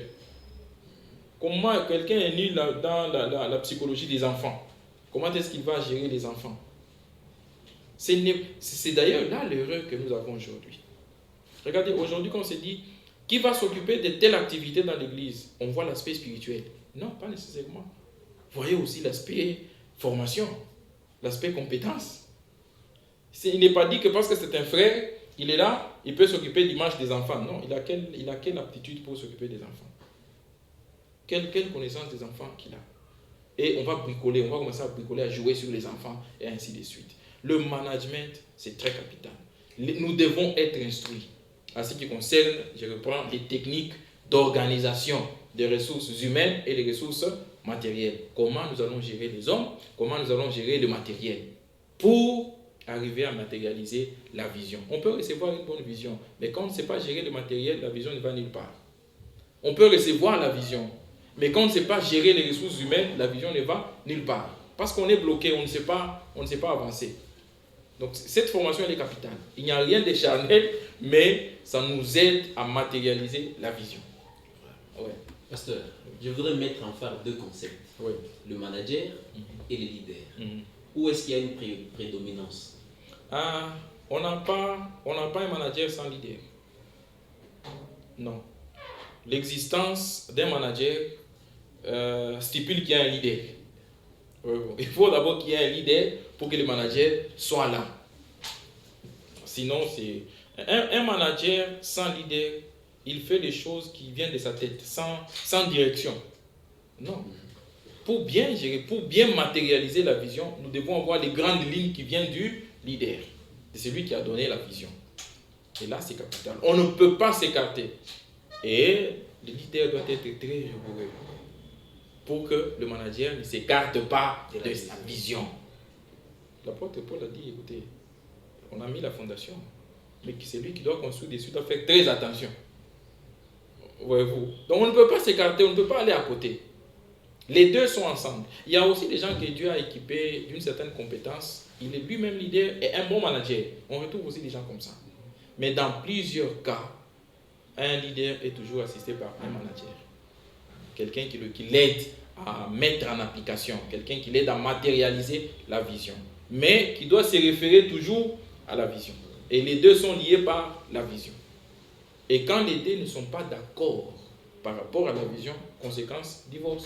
Comment quelqu'un est nul dans la psychologie des enfants? Comment est-ce qu'il va gérer les enfants? C'est d'ailleurs là l'erreur que nous avons aujourd'hui. Regardez, aujourd'hui, quand on se dit qui va s'occuper de telle activité dans l'église, on voit l'aspect spirituel. Non, pas nécessairement. Voyez aussi l'aspect formation, l'aspect compétence. Il n'est pas dit que parce que c'est un frère, il est là, il peut s'occuper d'image des enfants. Non, il a quelle aptitude pour s'occuper des enfants? Quelle connaissance des enfants qu'il a? Et on va commencer à bricoler, à jouer sur les enfants, et ainsi de suite. Le management, c'est très capital. Nous devons être instruits. En ce qui concerne, je reprends, les techniques d'organisation des ressources humaines et des ressources matérielles. Comment nous allons gérer les hommes, comment nous allons gérer le matériel pour arriver à matérialiser la vision. On peut recevoir une bonne vision, mais quand on ne sait pas gérer le matériel, la vision ne va nulle part. On peut recevoir la vision, mais quand on ne sait pas gérer les ressources humaines, la vision ne va nulle part. Parce qu'on est bloqué, on ne sait pas avancer. Donc cette formation elle est capitale. Il n'y a rien de charnel, mais ça nous aide à matérialiser la vision. Ouais. Pasteur, je voudrais mettre en phare deux concepts. Ouais. Le manager et le leader. Où est-ce qu'il y a une prédominance? On n'a pas un manager sans leader. Non. L'existence d'un manager stipule qu'il y a un leader. Il faut d'abord qu'il y ait un leader pour que le manager soit là. Sinon, c'est un manager sans leader, il fait les choses qui viennent de sa tête, sans direction. Non. Pour bien gérer, pour bien matérialiser la vision, nous devons avoir les grandes lignes qui viennent du leader. C'est celui qui a donné la vision. Et là, c'est capital. On ne peut pas s'écarter. Et le leader doit être très rigoureux pour que le manager ne s'écarte pas de sa vision. L'apôtre Paul a dit, écoutez, on a mis la fondation, mais c'est lui qui doit construire dessus, doit faire très attention. Voyez-vous. Donc on ne peut pas s'écarter, on ne peut pas aller à côté. Les deux sont ensemble. Il y a aussi des gens que Dieu a équipés d'une certaine compétence. Il est lui-même leader et un bon manager. On retrouve aussi des gens comme ça. Mais dans plusieurs cas, un leader est toujours assisté par un manager. Quelqu'un qui l'aide à mettre en application, quelqu'un qui l'aide à matérialiser la vision, mais qui doit se référer toujours à la vision. Et les deux sont liés par la vision. Et quand les deux ne sont pas d'accord par rapport à la vision, conséquence, divorce.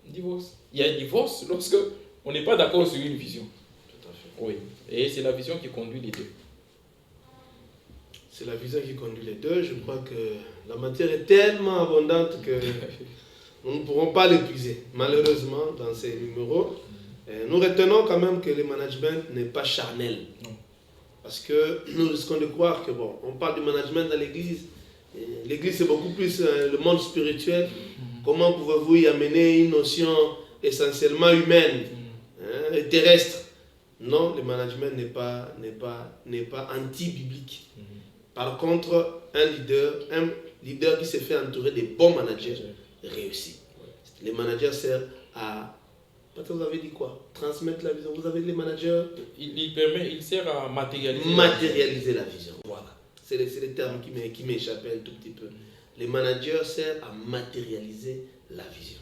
Divorce. Il y a un divorce lorsque on n'est pas d'accord sur une vision. Tout à fait. Oui. Et c'est la vision qui conduit les deux. C'est la vision qui conduit les deux. Je crois que la matière est tellement abondante que nous ne pourrons pas l'épuiser, malheureusement, dans ces numéros. Nous retenons quand même que le management n'est pas charnel. Non. Parce que nous risquons de croire que, bon, on parle du management dans l'église. L'église, c'est beaucoup plus le monde spirituel. Comment pouvez-vous y amener une notion essentiellement humaine, et terrestre? Non, le management n'est pas anti-biblique. Par contre, un leader qui se fait entourer des bons managers réussit. Les managers servent à... Vous avez dit quoi? Transmettre la vision. Vous avez les managers... Il sert à matérialiser la vision. Voilà. C'est le terme qui m'échappait un tout petit peu. Les managers servent à matérialiser la vision.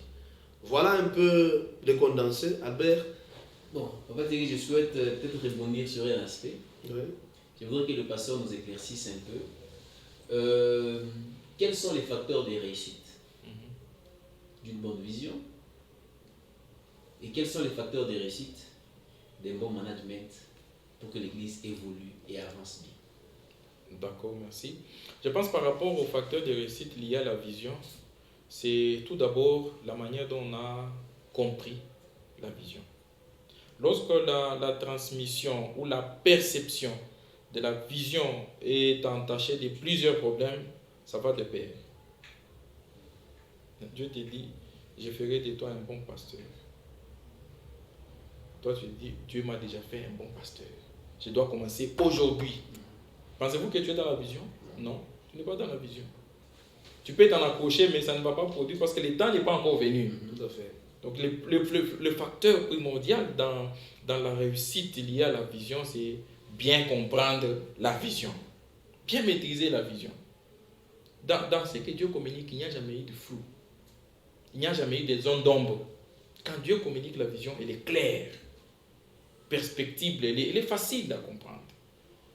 Voilà un peu le condensé. Albert? Bon, en fait, je souhaite peut-être rebondir sur un aspect. Oui. Je voudrais que le pasteur nous éclaircisse un peu. Quels sont les facteurs de réussite d'une bonne vision? Et quels sont les facteurs de réussite d'un bon management pour que l'Église évolue et avance bien? D'accord, merci. Je pense par rapport aux facteurs de réussite liés à la vision, c'est tout d'abord la manière dont on a compris la vision. Lorsque la transmission ou la perception de la vision est entachée de plusieurs problèmes, ça va de pair. Dieu te dit, je ferai de toi un bon pasteur. Toi, tu dis, Dieu m'a déjà fait un bon pasteur. Je dois commencer aujourd'hui. Pensez-vous que tu es dans la vision? Non, tu n'es pas dans la vision. Tu peux t'en accrocher, mais ça ne va pas produire parce que le temps n'est pas encore venu. Tout à fait. Donc, le facteur primordial dans la réussite liée à la vision, c'est bien comprendre la vision. Bien maîtriser la vision. Dans ce que Dieu communique, il n'y a jamais eu de flou. Il n'y a jamais eu de zone d'ombre. Quand Dieu communique la vision, elle est claire, perspective, elle est facile à comprendre.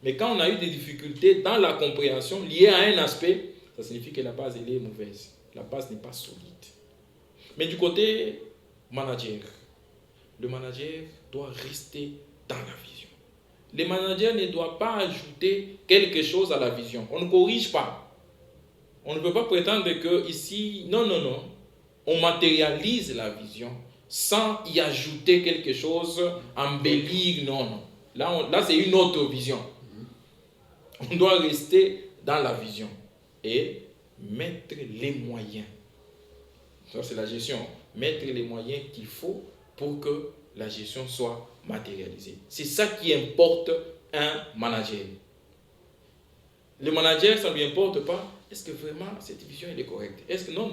Mais quand on a eu des difficultés dans la compréhension liées à un aspect, ça signifie que la base elle est mauvaise. La base n'est pas solide. Mais du côté manager, le manager doit rester dans la vision. Le manager ne doit pas ajouter quelque chose à la vision. On ne corrige pas. On ne peut pas prétendre que ici, non. On matérialise la vision sans y ajouter quelque chose, embellir, non. Là c'est une autre vision. On doit rester dans la vision et mettre les moyens. Ça, c'est la gestion. Mettre les moyens qu'il faut pour que la gestion soit matérialisée. C'est ça qui importe un manager. Le manager, ça ne lui importe pas. Est-ce que vraiment cette vision est correcte? Est-ce que non.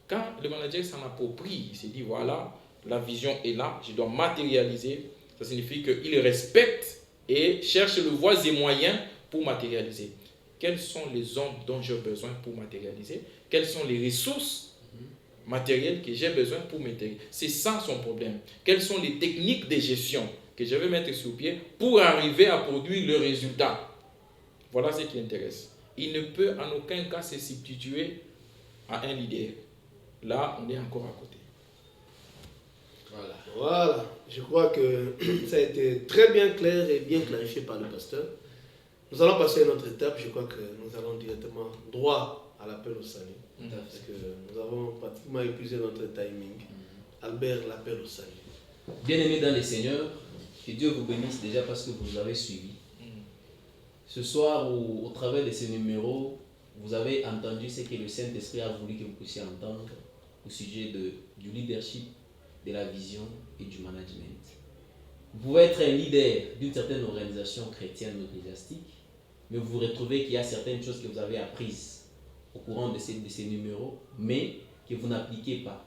Quand le manager s'en approprie, il se dit voilà, la vision est là, je dois matérialiser. Ça signifie qu'il respecte et cherche le voies et moyens pour matérialiser. Quels sont les hommes dont j'ai besoin pour matérialiser? Quelles sont les ressources matérielles que j'ai besoin pour matérialiser? C'est ça son problème. Quelles sont les techniques de gestion que je vais mettre sur pied pour arriver à produire le résultat? Voilà ce qui intéresse. Il ne peut en aucun cas se substituer à un leader. Là, on est encore à côté. Voilà. Je crois que ça a été très bien clair et bien clarifié par le pasteur. Nous allons passer à une autre étape. Je crois que nous allons directement droit à l'appel au salut. Parce que nous avons pratiquement épuisé notre timing. Albert, l'appel au salut. Bien-aimés dans les Seigneurs, que Dieu vous bénisse déjà parce que vous avez suivi. Ce soir, au travers de ces numéros, vous avez entendu ce que le Saint-Esprit a voulu que vous puissiez entendre au sujet du leadership, de la vision et du management. Vous pouvez être un leader d'une certaine organisation chrétienne ou ecclésiastique, mais vous retrouvez qu'il y a certaines choses que vous avez apprises au courant de ces numéros, mais que vous n'appliquez pas.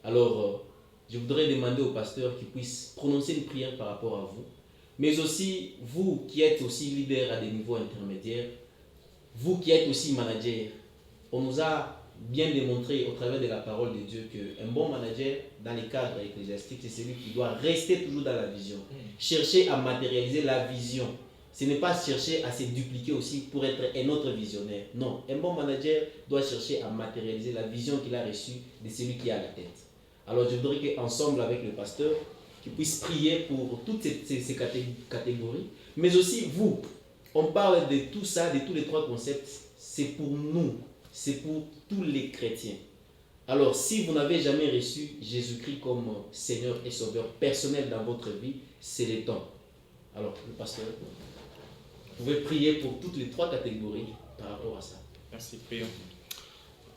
Alors, je voudrais demander au pasteur qu'il puisse prononcer une prière par rapport à vous, mais aussi vous qui êtes aussi leader à des niveaux intermédiaires, vous qui êtes aussi manager. On nous a bien démontré au travers de la parole de Dieu qu'un bon manager dans les cadres ecclésiastiques, c'est celui qui doit rester toujours dans la vision. Chercher à matérialiser la vision. Ce n'est pas chercher à se dupliquer aussi pour être un autre visionnaire. Non, un bon manager doit chercher à matérialiser la vision qu'il a reçue de celui qui a la tête. Alors je voudrais qu'ensemble avec le pasteur, qu'il puisse prier pour toutes ces catégories, mais aussi vous on parle de tout ça, de tous les trois concepts, c'est pour nous, c'est pour tous les chrétiens. Alors, si vous n'avez jamais reçu Jésus-Christ comme Seigneur et Sauveur personnel dans votre vie, c'est le temps. Alors, le pasteur, vous pouvez prier pour toutes les trois catégories par rapport à ça. Merci, prions.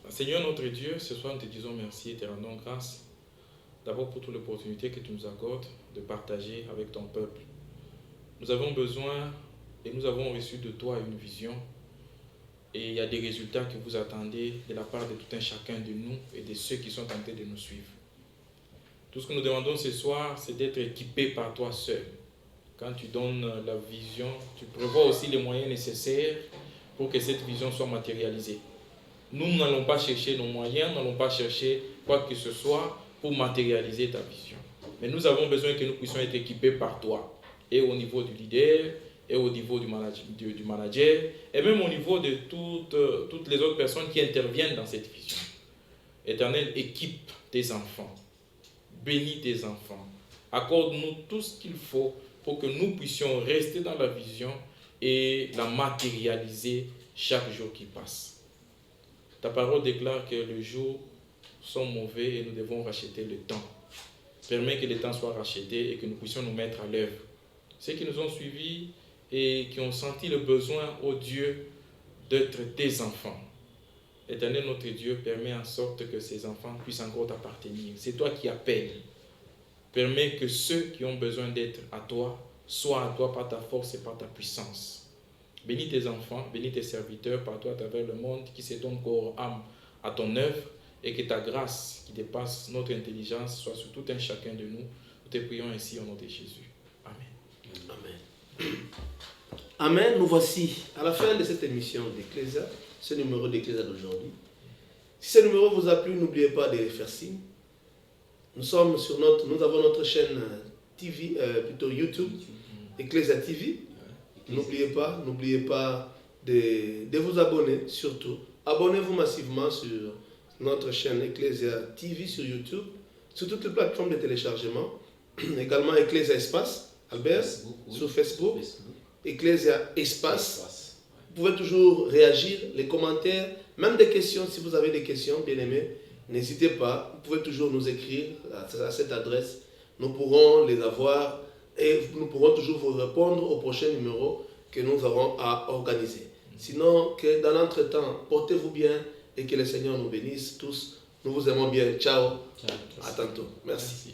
Seigneur notre Dieu, ce soir nous te disons merci et te rendons grâce. D'abord pour toute l'opportunité que tu nous accordes de partager avec ton peuple. Nous avons besoin et nous avons reçu de toi une vision. Et il y a des résultats que vous attendez de la part de tout un chacun de nous et de ceux qui sont tentés de nous suivre. Tout ce que nous demandons ce soir, c'est d'être équipés par toi seul. Quand tu donnes la vision, tu prévois aussi les moyens nécessaires pour que cette vision soit matérialisée. Nous n'allons pas chercher nos moyens, nous n'allons pas chercher quoi que ce soit pour matérialiser ta vision. Mais nous avons besoin que nous puissions être équipés par toi, et au niveau du leader, et au niveau du manager, et même au niveau de toutes les autres personnes qui interviennent dans cette vision. Éternel, équipe tes enfants, bénis tes enfants, accorde-nous tout ce qu'il faut pour que nous puissions rester dans la vision et la matérialiser chaque jour qui passe. Ta parole déclare que les jours sont mauvais et nous devons racheter le temps. Permets que le temps soit racheté et que nous puissions nous mettre à l'œuvre. Ceux qui nous ont suivis et qui ont senti le besoin, ô Dieu, d'être tes enfants. Éternel notre Dieu, permets en sorte que ces enfants puissent encore t'appartenir. C'est toi qui appelles. Permets que ceux qui ont besoin d'être à toi soient à toi par ta force et par ta puissance. Bénis tes enfants, bénis tes serviteurs partout à travers le monde qui se donnent corps, âme à ton œuvre et que ta grâce qui dépasse notre intelligence soit sur tout un chacun de nous. Nous te prions ainsi au nom de Jésus. Amen. Amen. Amen. Nous voici à la fin de cette émission d'Ecclésia, ce numéro d'Ecclésia d'aujourd'hui. Si ce numéro vous a plu, n'oubliez pas de faire signe. Nous avons notre chaîne TV, plutôt YouTube, Ecclésia TV. N'oubliez pas de vous abonner, surtout. Abonnez-vous massivement sur notre chaîne Ecclésia TV sur YouTube, sur toutes les plateformes de téléchargement. Également Ecclésia Espace, Albert, sur Facebook. Ecclésia Espace. Vous pouvez toujours réagir, les commentaires, même des questions, si vous avez des questions, bien aimés, n'hésitez pas, vous pouvez toujours nous écrire à cette adresse. Nous pourrons les avoir et nous pourrons toujours vous répondre au prochain numéro que nous aurons à organiser. Sinon, que dans l'entretemps, portez-vous bien et que le Seigneur nous bénisse tous. Nous vous aimons bien. Ciao. À tantôt. Merci.